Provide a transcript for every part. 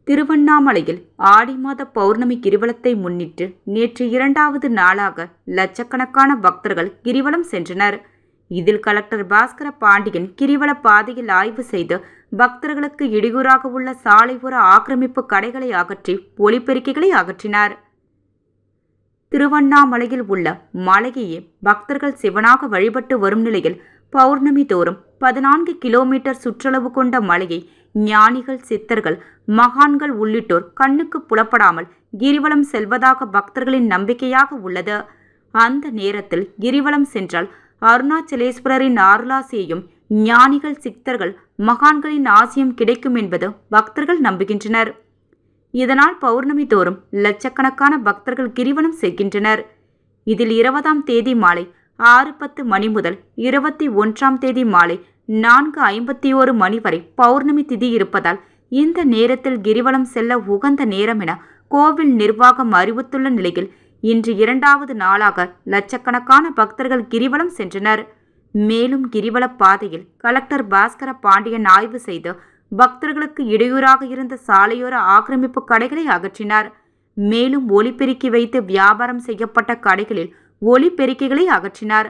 திருவண்ணாமலையில் ஆடி மாத பௌர்ணமி கிரிவலத்தை முன்னிட்டு நேற்று 2வது நாளாக லட்சக்கணக்கான பக்தர்கள் கிரிவலம் சென்றனர். இதில் கலெக்டர் பாஸ்கர பாண்டியன் கிரிவல பாதையில் ஆய்வு செய்து பக்தர்களுக்கு இடையூறாக உள்ள சாலையோர ஆக்கிரமிப்பு கடைகளை அகற்றி ஒலிபெருக்கிகளை அகற்றினார். திருவண்ணாமலையில் உள்ள மலையையே பக்தர்கள் சிவனாக வழிபட்டு வரும் நிலையில் பௌர்ணமி தோறும் 14 கிலோமீட்டர் சுற்றளவு கொண்ட மலையை ஞானிகள், சித்தர்கள், மகான்கள் உள்ளிட்டோர் கண்ணுக்கு புலப்படாமல் கிரிவலம் செல்வதாக பக்தர்களின் நம்பிக்கையாக உள்ளது. அந்த நேரத்தில் கிரிவலம் சென்றால் அருணாச்சலேஸ்வரரின் அருளாசியையும் ஞானிகள், சித்தர்கள், மகான்களின் ஆசியும் கிடைக்கும் என்பது பக்தர்கள் நம்புகின்றனர். இதனால் பௌர்ணமி தோறும் லட்சக்கணக்கான பக்தர்கள் கிரிவலம் செய்கின்றனர். இதில் 20ஆம் தேதி மாலை 6:10 மணி முதல் 21ஆம் தேதி மாலை 4:51 மணி வரை பௌர்ணமி திதி இருப்பதால் இந்த நேரத்தில் கிரிவலம் செல்ல உகந்த நேரம் என கோவில் நிர்வாகம் அறிவித்துள்ள நிலையில் இன்று 2வது நாளாக லட்சக்கணக்கான பக்தர்கள் கிரிவலம் சென்றனர். மேலும் கிரிவல பாதையில் கலெக்டர் பாஸ்கர பாண்டியன் ஆய்வு செய்து பக்தர்களுக்கு இடையூறாக இருந்த சாலையோர ஆக்கிரமிப்பு கடைகளை அகற்றினார். மேலும் ஒலிபெருக்கி வைத்து வியாபாரம் செய்யப்பட்ட கடைகளில் ஒலிபெருக்கிகளை அகற்றினார்.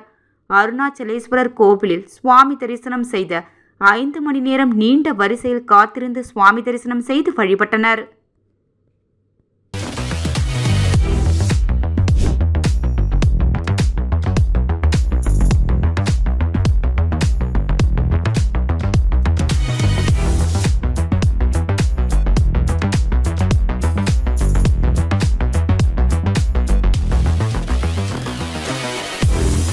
அருணாச்சலேஸ்வரர் கோவிலில் சுவாமி தரிசனம் செய்த 5 மணி நேரம் நீண்ட வரிசையில் காத்திருந்து சுவாமி தரிசனம் செய்து வழிபட்டனர்.